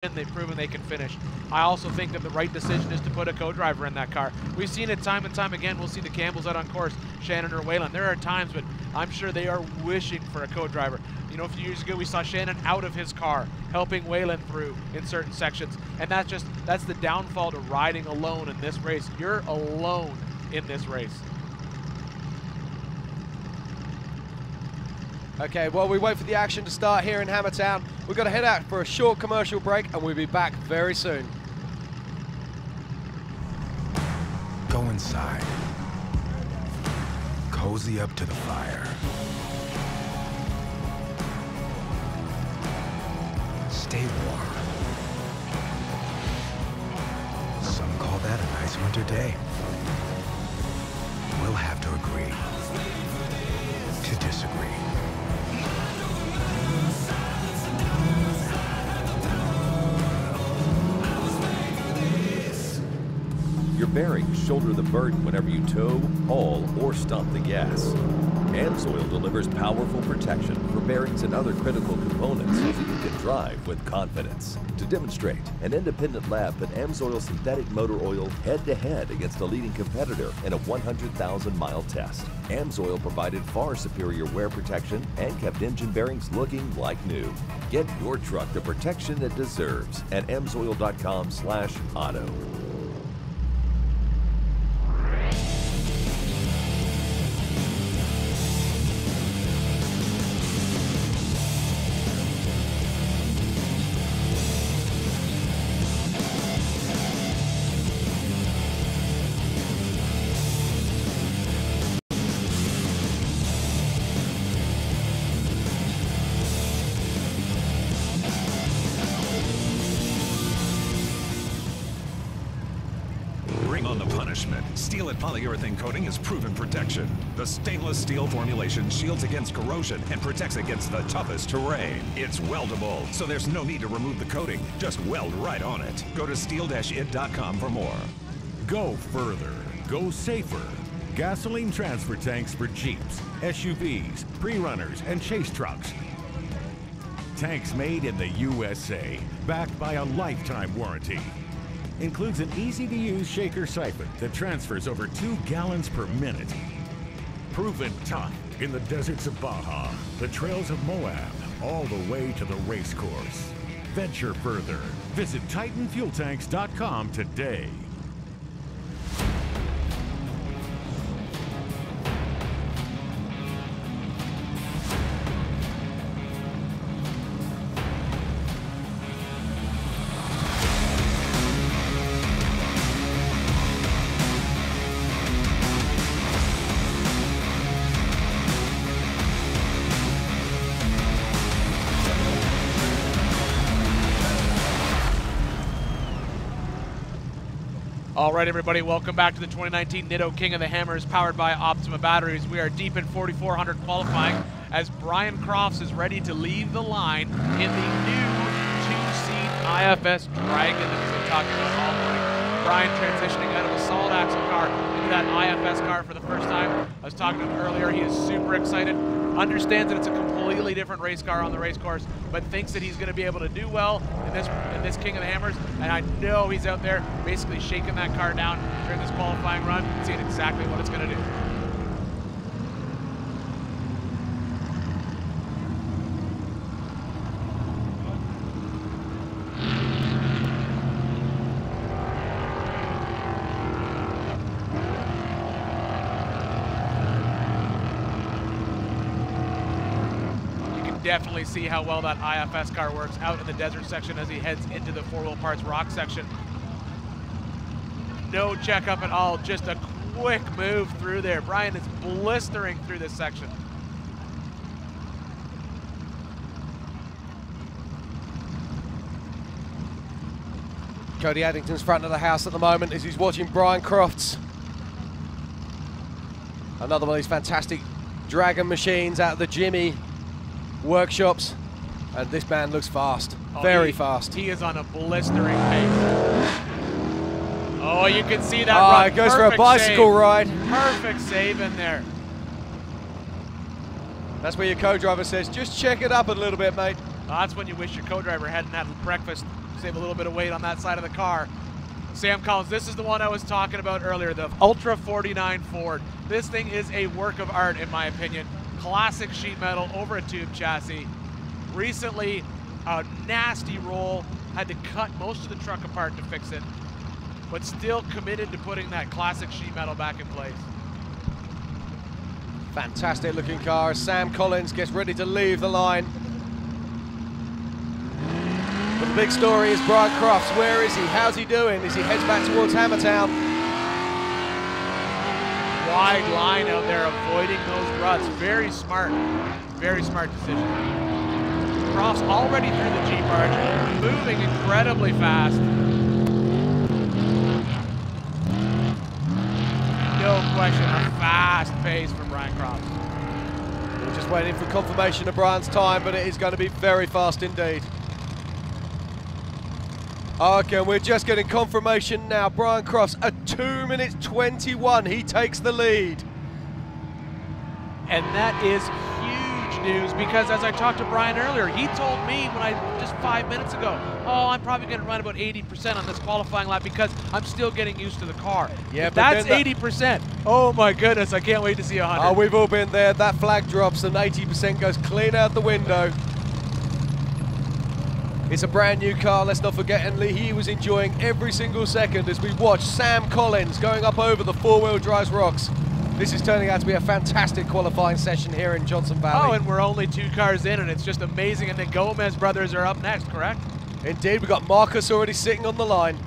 they've proven they can finish. I also think that the right decision is to put a co-driver in that car. We've seen it time and time again. We'll see the Campbells out on course, Shannon or Wayland. There are times, but I'm sure they are wishing for a co-driver. You know, a few years ago we saw Shannon out of his car, helping Wayland through in certain sections. And that's the downfall to riding alone in this race. You're alone in this race. Okay, while we wait for the action to start here in Hammertown, we've got to head out for a short commercial break, and we'll be back very soon. Go inside. Cozy up to the fire. Stay warm. Some call that a nice winter day. We'll have to agree to disagree. Your bearings shoulder the burden whenever you tow, haul, or stomp the gas. AMSOIL delivers powerful protection for bearings and other critical components so you can drive with confidence. To demonstrate, an independent lab put AMSOIL synthetic motor oil head-to-head against a leading competitor in a 100,000-mile test. AMSOIL provided far superior wear protection and kept engine bearings looking like new. Get your truck the protection it deserves at amsoil.com/auto. Steel and polyurethane coating is proven protection. The stainless steel formulation shields against corrosion and protects against the toughest terrain. It's weldable, so there's no need to remove the coating. Just weld right on it. Go to steel-it.com for more. Go further. Go safer. Gasoline transfer tanks for Jeeps, SUVs, pre-runners, and chase trucks. Tanks made in the USA, backed by a lifetime warranty. Includes an easy-to-use shaker siphon that transfers over 2 gallons per minute. Proven tough in the deserts of Baja, the trails of Moab, all the way to the race course. Venture further. Visit TitanFuelTanks.com today. All right, everybody, welcome back to the 2019 Nitto King of the Hammers, powered by Optima batteries. We are deep in 4,400 qualifying as Brian Crofts is ready to leave the line in the new 2-seat IFS Dragon that we've been talking about all morning. Brian transitioning out of a solid axle car into that IFS car for the first time. I was talking to him earlier. He is super excited. Understands that it's a completely different race car on the race course, but thinks that he's going to be able to do well in this King of the Hammers. And I know he's out there basically shaking that car down during this qualifying run, seeing exactly what it's going to do. Definitely see how well that IFS car works out in the desert section as he heads into the four-wheel parts rock section. No checkup at all, just a quick move through there. Brian is blistering through this section. Cody Addington's front of the house at the moment as he's watching Brian Crofts. Another one of these fantastic Dragon machines out of the Jimmy workshops, and this man looks fast, very fast. He is on a blistering pace. Oh, you can see that run. It goes for a bicycle ride. Perfect save in there. That's where your co-driver says, just check it up a little bit, mate. Well, that's when you wish your co-driver hadn't had breakfast save a little bit of weight on that side of the car. Sam Collins, this is the one I was talking about earlier, the Ultra 49 Ford. This thing is a work of art, in my opinion. Classic sheet metal over a tube chassis. Recently, a nasty roll, had to cut most of the truck apart to fix it, but still committed to putting that classic sheet metal back in place. Fantastic looking car as Sam Collins gets ready to leave the line. But the big story is Brian Crofts. Where is he? How's he doing as he heads back towards Hammertown? Wide line out there, avoiding those ruts. Very smart decision. Crofts already through the Jeep arch, moving incredibly fast. No question, a fast pace from Brian Crofts. We're just waiting for confirmation of Brian's time, but it is going to be very fast indeed. Okay, we're just getting confirmation now. Brian Crofts at 2 minutes 21. He takes the lead. And that is huge news because as I talked to Brian earlier, he told me just 5 minutes ago, oh, I'm probably going to run about 80% on this qualifying lap because I'm still getting used to the car. Yeah, but that's 80%. Oh my goodness, I can't wait to see 100. Oh, we've all been there. That flag drops and 80% goes clean out the window. It's a brand new car, let's not forget, and he was enjoying every single second as we watched Sam Collins going up over the four-wheel drive rocks. This is turning out to be a fantastic qualifying session here in Johnson Valley. Oh, and we're only 2 cars in, and it's just amazing. And the Gomez brothers are up next, correct? Indeed, we've got Marcus already sitting on the line.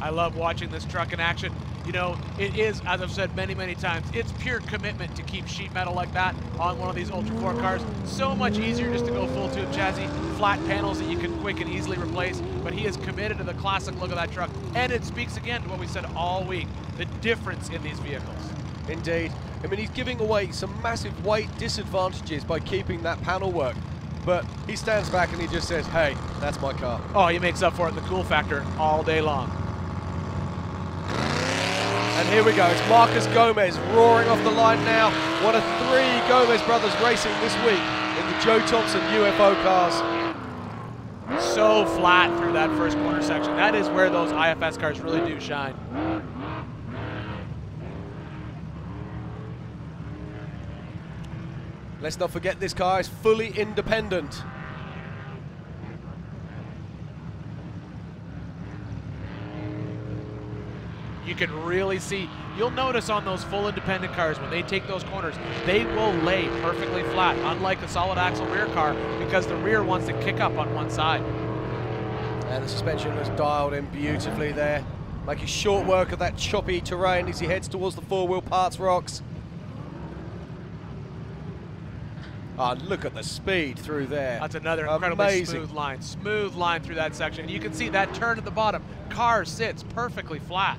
I love watching this truck in action. You know, it is, as I've said many, many times, it's pure commitment to keep sheet metal like that on one of these Ultra 4 cars. So much easier just to go full tube chassis, flat panels that you can quick and easily replace, but he is committed to the classic look of that truck. And it speaks again to what we said all week, the difference in these vehicles. Indeed. I mean, he's giving away some massive weight disadvantages by keeping that panel work. But he stands back and he just says, hey, that's my car. Oh, he makes up for it in the cool factor all day long. And here we go, it's Marcus Gomez roaring off the line now. One of 3 Gomez brothers racing this week in the Joe Thompson UFO cars. So flat through that first corner section. That is where those IFS cars really do shine. Let's not forget this car is fully independent. You can really see, you'll notice on those full independent cars, when they take those corners, they will lay perfectly flat, unlike the solid axle rear car, because the rear wants to kick up on one side. And the suspension was dialed in beautifully there, making short work of that choppy terrain as he heads towards the four-wheel parts rocks. Ah, look at the speed through there. That's another incredibly amazing smooth line through that section. And you can see that turn at the bottom, car sits perfectly flat.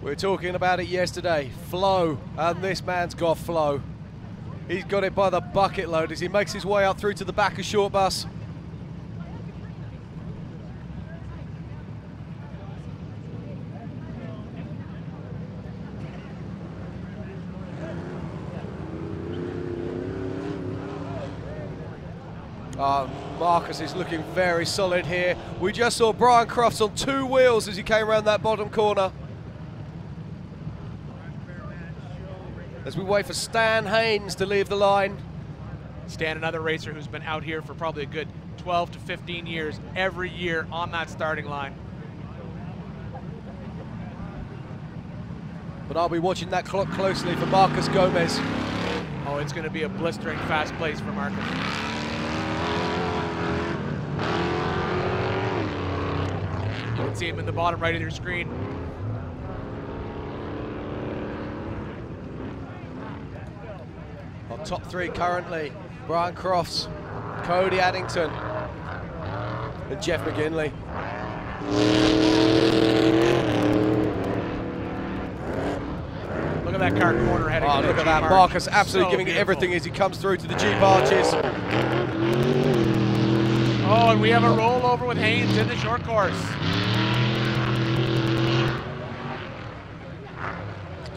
We were talking about it yesterday, flow, and this man's got flow. He's got it by the bucket load as he makes his way up through to the back of short bus. Marcus is looking very solid here. We just saw Brian Crofts on 2 wheels as he came around that bottom corner. As we wait for Stan Haynes to leave the line. Stan, another racer who's been out here for probably a good 12 to 15 years, every year on that starting line. But I'll be watching that clock closely for Marcus Gomez. Oh, it's going to be a blistering fast place for Marcus. You can see him in the bottom right of your screen. Our top 3 currently, Brian Crofts, Cody Addington, and Jeff McGinley. Look at that car corner heading. Oh, look at that. Marcus absolutely giving it everything as he comes through to the Jeep arches. Oh, and we have a rollover with Haynes in the short course.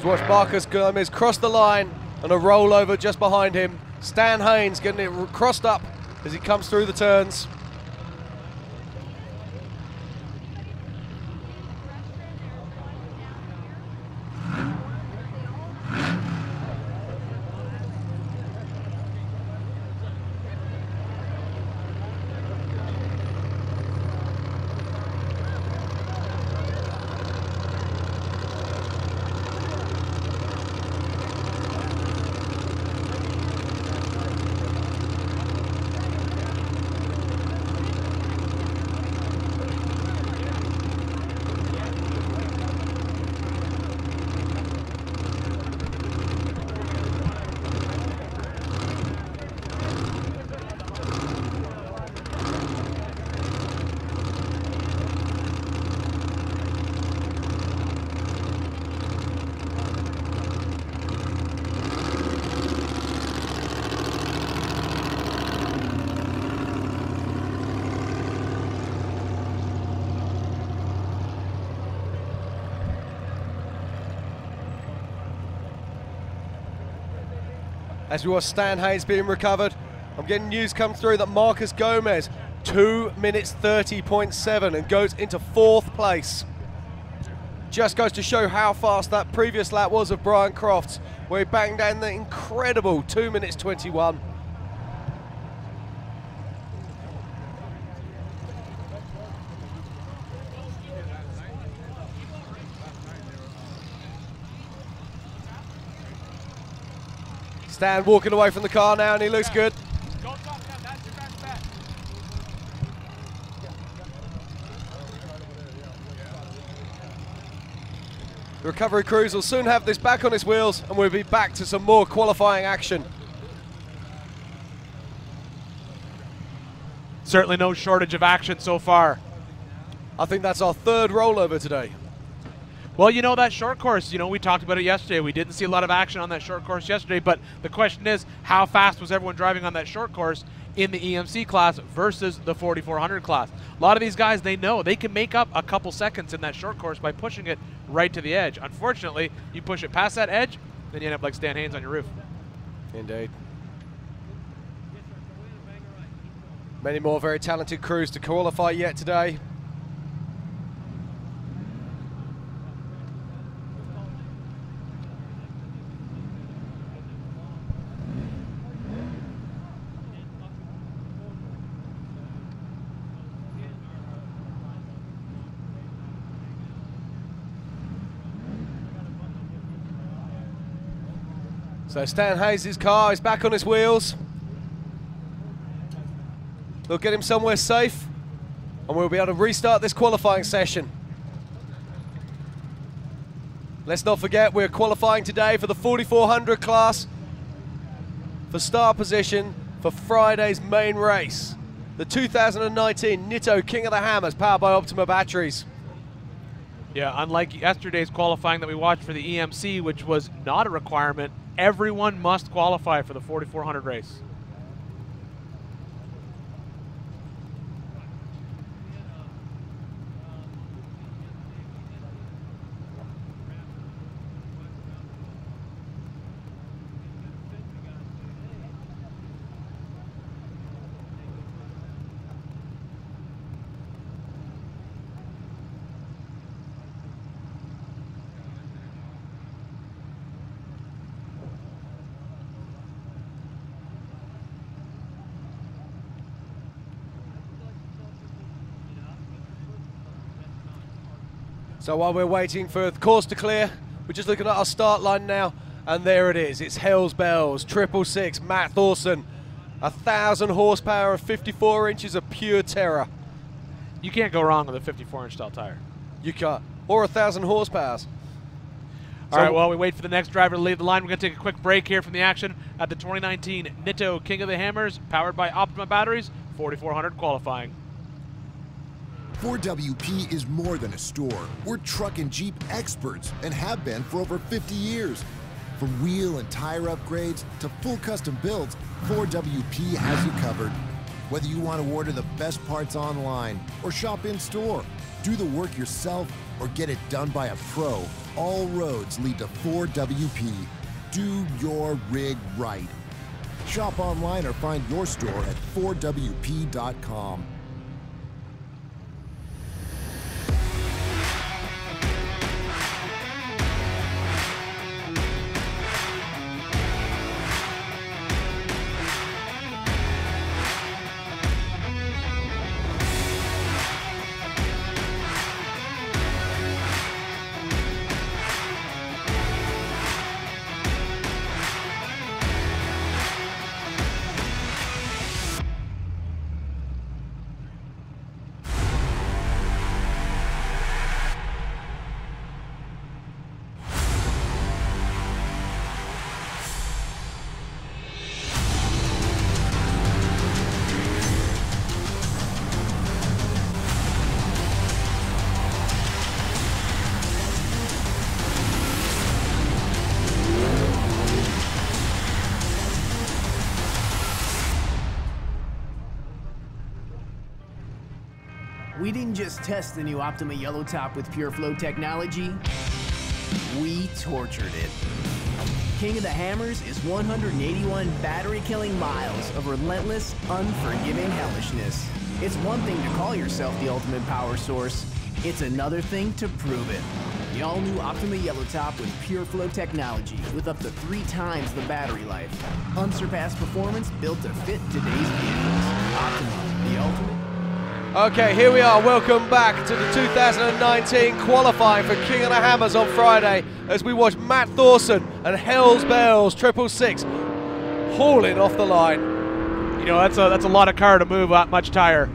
Let's watch Marcus Gomez cross the line and a rollover just behind him. Stan Haynes getting it crossed up as he comes through the turns. As we watch Stan Hayes being recovered, I'm getting news come through that Marcus Gomez, 2 minutes 30.7 and goes into 4th place. Just goes to show how fast that previous lap was of Brian Croft's, where he banged down the incredible 2 minutes 21. Stan walking away from the car now and he looks good. The recovery crews will soon have this back on its wheels and we'll be back to some more qualifying action. Certainly no shortage of action so far. I think that's our 3rd rollover today. Well, you know, that short course, you know, we talked about it yesterday. We didn't see a lot of action on that short course yesterday, but the question is, how fast was everyone driving on that short course in the EMC class versus the 4400 class? A lot of these guys, they know they can make up a couple seconds in that short course by pushing it right to the edge. Unfortunately, you push it past that edge, then you end up like Stan Haynes on your roof. Indeed. Many more very talented crews to qualify yet today. So Stan Hayes' car is back on its wheels. They'll get him somewhere safe and we'll be able to restart this qualifying session. Let's not forget we're qualifying today for the 4400 class for start position for Friday's main race. The 2019 Nitto King of the Hammers powered by Optima batteries. Yeah, unlike yesterday's qualifying that we watched for the EMC, which was not a requirement, everyone must qualify for the 4400 race. So while we're waiting for the course to clear, we're just looking at our start line now, and there it is. It's Hells Bells, 666, Matt Thorson, 1,000 horsepower and 54 inches of pure terror. You can't go wrong with a 54-inch style tire. You can't. Or 1,000 horsepower. All right, while we wait for the next driver to lead the line, we're going to take a quick break here from the action at the 2019 Nitto King of the Hammers, powered by Optima batteries, 4400 qualifying. 4WP is more than a store. We're truck and Jeep experts and have been for over 50 years. From wheel and tire upgrades to full custom builds, 4WP has you covered. Whether you want to order the best parts online or shop in store, do the work yourself, or get it done by a pro, all roads lead to 4WP. Do your rig right. Shop online or find your store at 4WP.com. We didn't just test the new Optima Yellow Top with Pure Flow technology, we tortured it. King of the Hammers is 181 battery-killing miles of relentless, unforgiving hellishness. It's one thing to call yourself the ultimate power source. It's another thing to prove it. The all-new Optima Yellow Top with Pure Flow technology with up to 3 times the battery life. Unsurpassed performance built to fit today's vehicles. Optima, the ultimate. Okay, here we are. Welcome back to the 2019 qualifying for King of the Hammers on Friday as we watch Matt Thorson and Hells Bells 666 hauling off the line. You know, that's a lot of car to move that much tire.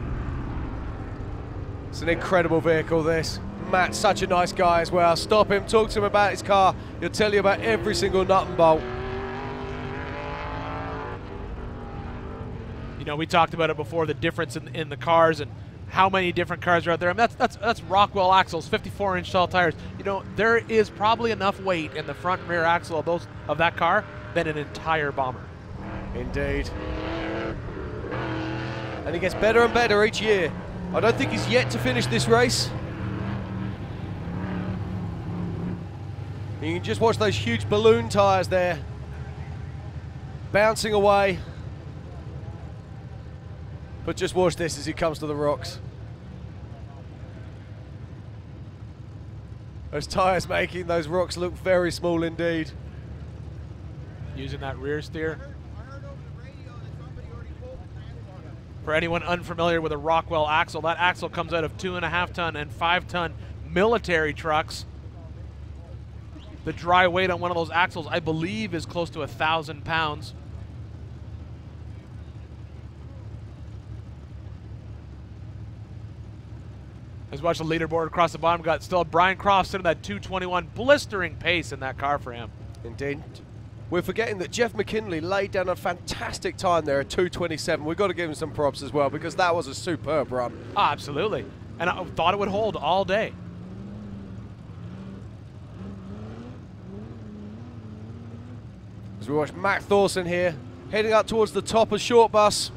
It's an incredible vehicle, this. Matt's such a nice guy as well. Stop him, talk to him about his car. He'll tell you about every single nut and bolt. You know, we talked about it before, the difference in the cars and how many different cars are out there. I mean, that's Rockwell axles, 54-inch tall tires. You know, there is probably enough weight in the front and rear axle of that car than an entire bomber. Indeed. And he gets better and better each year. I don't think he's yet to finish this race. You can just watch those huge balloon tires there bouncing away. But just watch this as he comes to the rocks. Those tires making those rocks look very small indeed. Using that rear steer. For anyone unfamiliar with a Rockwell axle, that axle comes out of 2.5-ton and 5-ton military trucks. The dry weight on one of those axles, I believe, is close to 1,000 pounds. Let's watch the leaderboard across the bottom. Got still Brian Croft sitting at that 221, blistering pace in that car for him. Indeed. We're forgetting that Jeff McKinley laid down a fantastic time there at 227. We've got to give him some props as well because that was a superb run. Oh, absolutely. And I thought it would hold all day. As we watch Matt Thorson here, heading up towards the top of short bus.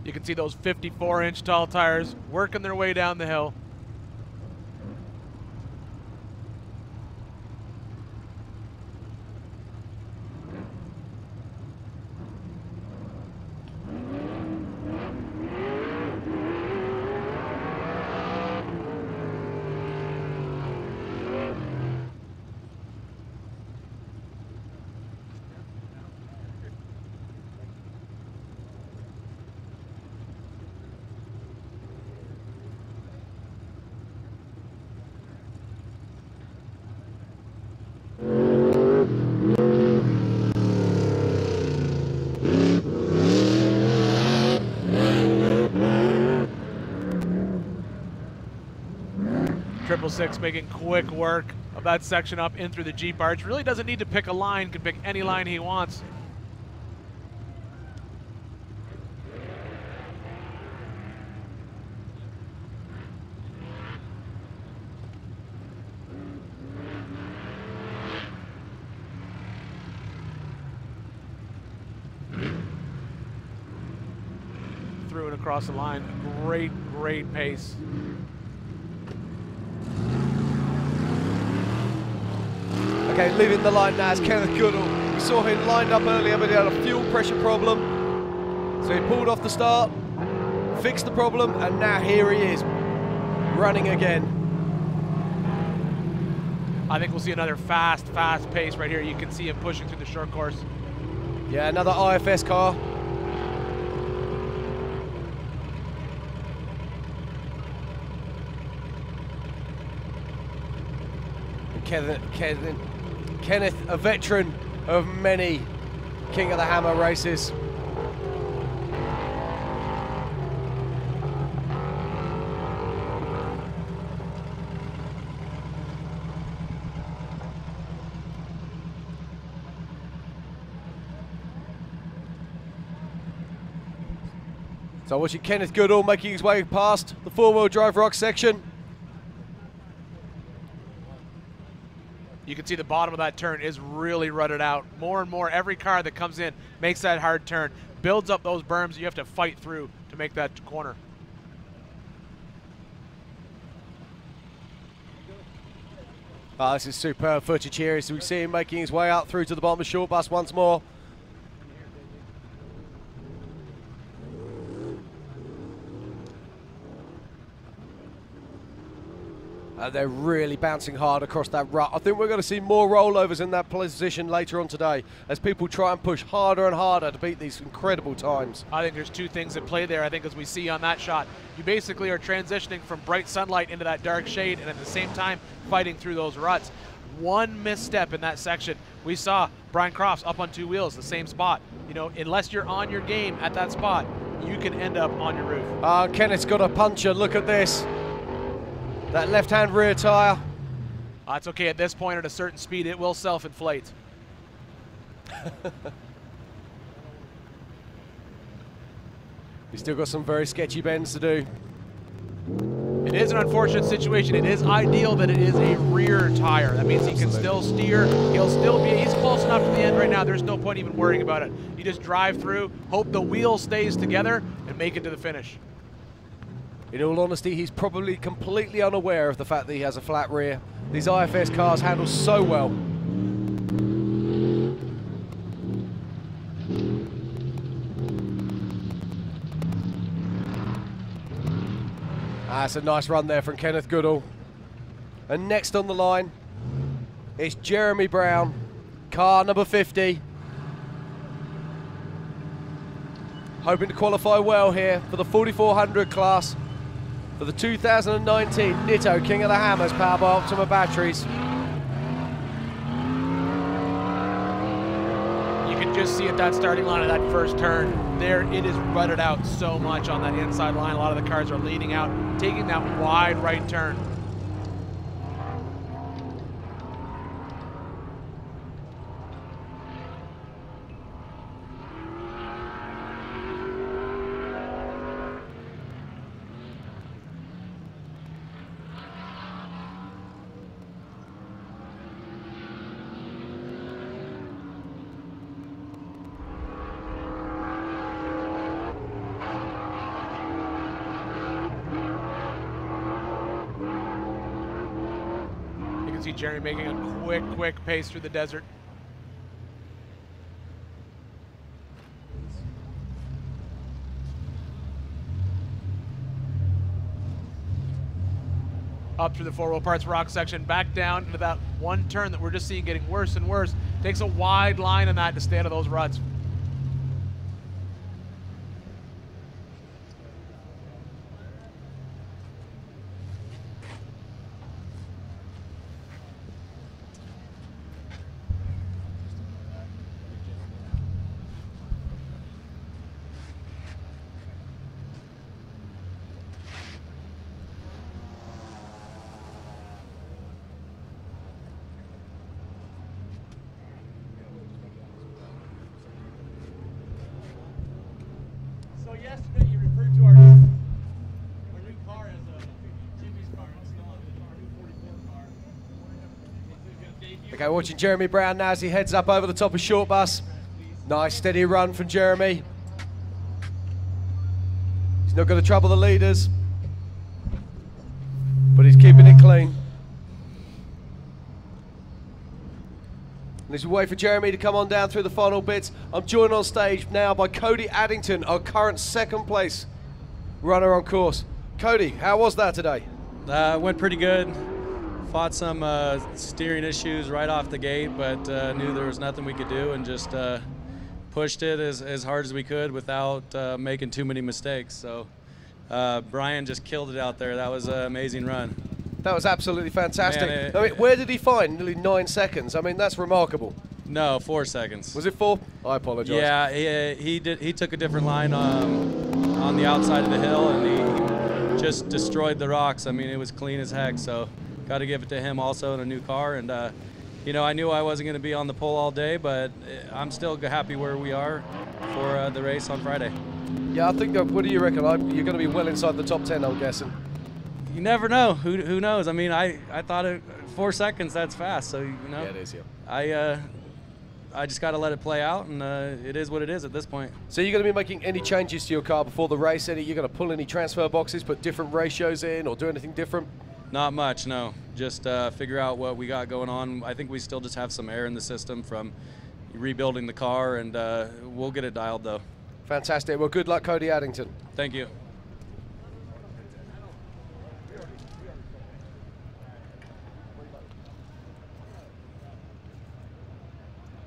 You can see those 54-inch tall tires working their way down the hill. Six making quick work of that section up in through the Jeep arch. Really doesn't need to pick a line, can pick any line he wants. through and across the line. Great, great pace. Okay, leaving the line now is Kenneth Goodall. We saw him lined up earlier, but he had a fuel pressure problem. So he pulled off the start, fixed the problem, and now here he is, running again. I think we'll see another fast pace right here. You can see him pushing through the short course. Yeah, another IFS car. Kenneth, a veteran of many King of the Hammer races. So watching Kenneth Goodall making his way past the four-wheel drive rock section. You can see the bottom of that turn is really rutted out. More and more, every car that comes in makes that hard turn, builds up those berms you have to fight through to make that corner. Oh, this is superb footage here as we see him making his way out through to the bottom of short bus once more. They're really bouncing hard across that rut. I think we're going to see more rollovers in that position later on today as people try and push harder and harder to beat these incredible times. I think there's two things at play there. I think as we see on that shot, you basically are transitioning from bright sunlight into that dark shade and at the same time fighting through those ruts. One misstep in that section, we saw Brian Crofts up on two wheels, the same spot. You know, unless you're on your game at that spot, you can end up on your roof. Kenneth's got a puncher, look at this. That left-hand rear tire. That's okay, at this point at a certain speed, it will self-inflate. He's still got some very sketchy bends to do. It is an unfortunate situation. It is ideal that it is a rear tire. That means he can still steer. He'll still be, he's close enough to the end right now. There's no point even worrying about it. You just drive through, hope the wheel stays together, and make it to the finish. In all honesty, he's probably completely unaware of the fact that he has a flat rear. These IFS cars handle so well. That's a nice run there from Kenneth Goodall. And next on the line is Jeremy Brown, car number 50. Hoping to qualify well here for the 4400 class for the 2019 Nitto King of the Hammers powered by Optima batteries. You can just see at that starting line of that first turn, there it is rutted out so much on that inside line. A lot of the cars are leading out, taking that wide right turn. See Jeremy making a quick pace through the desert. Up through the four-wheel parts rock section, back down into that one turn that we're just seeing getting worse and worse. Takes a wide line on that to stay out of those ruts. Yesterday you referred to our new car as a Jimmy's car. It's still our new 44 car. Okay, watching Jeremy Brown now as he heads up over the top of short bus. Nice steady run from Jeremy. He's not going to trouble the leaders, but he's keeping it clean. And as we wait for Jeremy to come on down through the final bits, I'm joined on stage now by Cody Addington, our current second place runner on course. Cody, how was that today? Went pretty good. Fought some steering issues right off the gate, but knew there was nothing we could do and just pushed it as hard as we could without making too many mistakes. So Brian just killed it out there. That was an amazing run. That was absolutely fantastic. Man, I mean, where did he find nearly 9 seconds? I mean, that's remarkable. No, 4 seconds. Was it 4? I apologize. Yeah, he took a different line on the outside of the hill, and he just destroyed the rocks. I mean, it was clean as heck, so got to give it to him also in a new car. And, you know, I knew I wasn't going to be on the pole all day, but I'm still happy where we are for the race on Friday. Yeah, I think, what do you reckon? You're going to be well inside the top 10, I'm guessing. You never know. Who knows? I mean, I thought 4 seconds, that's fast. So, you know. Yeah, it is, yeah. I just got to let it play out, and it is what it is at this point. So you're going to be making any changes to your car before the race? You're going to pull any transfer boxes, put different ratios in, or do anything different? Not much, no. Just figure out what we got going on. I think we still just have some air in the system from rebuilding the car, and we'll get it dialed, though. Fantastic. Well, good luck, Cody Addington. Thank you.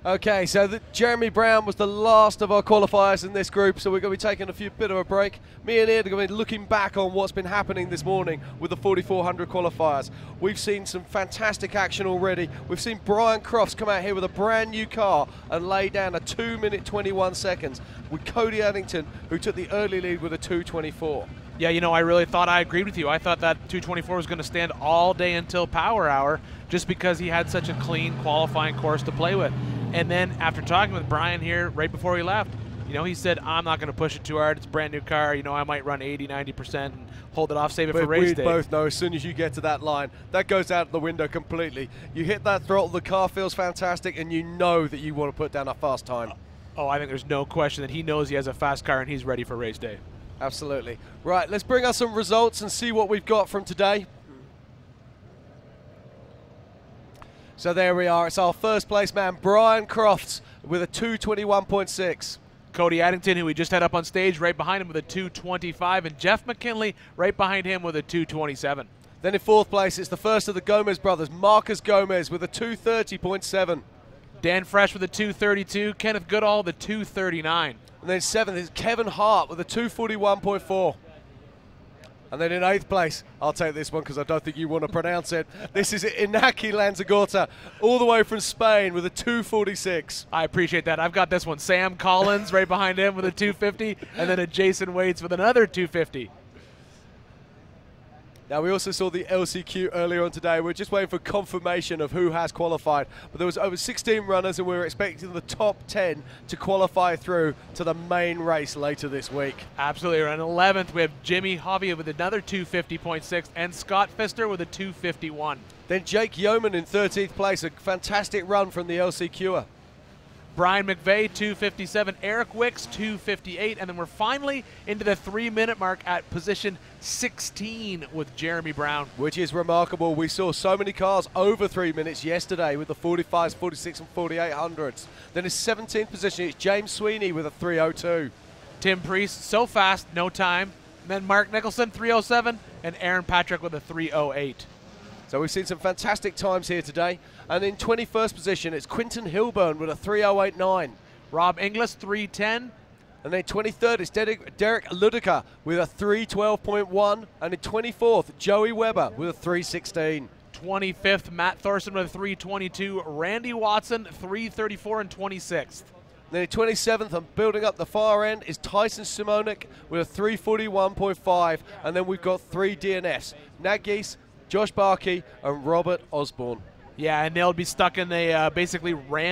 Okay, so Jeremy Brown was the last of our qualifiers in this group, so we're going to be taking a bit of a break. Me and Ian are going to be looking back on what's been happening this morning with the 4400 qualifiers. We've seen some fantastic action already. We've seen Brian Crofts come out here with a brand new car and lay down a 2 minute 21 seconds with Cody Addington, who took the early lead with a 2:24. Yeah, you know, I really thought I agreed with you. I thought that 2:24 was going to stand all day until power hour just because he had such a clean qualifying course to play with. And then after talking with Brian here right before he left, you know, he said, I'm not going to push it too hard. It's a brand new car. You know, I might run 80, 90% and hold it off, save it for race day. We both know as soon as you get to that line, that goes out the window completely. You hit that throttle, the car feels fantastic, and you know that you want to put down a fast time. Oh, I think there's no question that he knows he has a fast car and he's ready for race day. Absolutely. Right, let's bring us some results and see what we've got from today. So there we are. It's our first place man, Brian Crofts, with a 2:21.6. Cody Addington, who we just had up on stage, right behind him with a 2:25, and Jeff McKinley right behind him with a 2:27. Then in fourth place, it's the first of the Gomez brothers, Marcus Gomez, with a 2:30.7. Dan Fresh with a 2:32, Kenneth Goodall with a 2:39. And then seventh is Kevin Hart with a 2:41.4. And then in eighth place, I'll take this one because I don't think you want to pronounce it. This is Inaki Lanzagorta, all the way from Spain with a 2:46. I appreciate that. I've got this one. Sam Collins right behind him with a 2:50, and then a Jason Waits with another 2:50. Now, we also saw the LCQ earlier on today. We're just waiting for confirmation of who has qualified. But there was over 16 runners, and we were expecting the top 10 to qualify through to the main race later this week. Absolutely. In 11th, we have Jimmy Hovia with another 2:50.6, and Scott Pfister with a 2:51. Then Jake Yeoman in 13th place, a fantastic run from the LCQer. Brian McVeigh, 2:57. Eric Wicks, 2:58. And then we're finally into the 3-minute mark at position 16 with Jeremy Brown. Which is remarkable. We saw so many cars over 3 minutes yesterday with the 45s, 46 and 4800s. Then his 17th position is James Sweeney with a 3:02. Tim Priest, so fast, no time. And then Mark Nicholson, 3:07. And Aaron Patrick with a 3:08. So we've seen some fantastic times here today. And in 21st position, it's Quinton Hilburn with a 3:089. Rob Inglis, 3:10. And then 23rd is Derek Ludica with a 3:12.1. And in 24th, Joey Weber with a 3:16. 25th, Matt Thorson with a 3:22. Randy Watson, 3:34 and 26th. Then in 27th, and building up the far end, is Tyson Simonik with a 3:41.5. And then we've got 3 DNFs. Nagis, Josh Barkey, and Robert Osborne. Yeah, and they'll be stuck in a basically random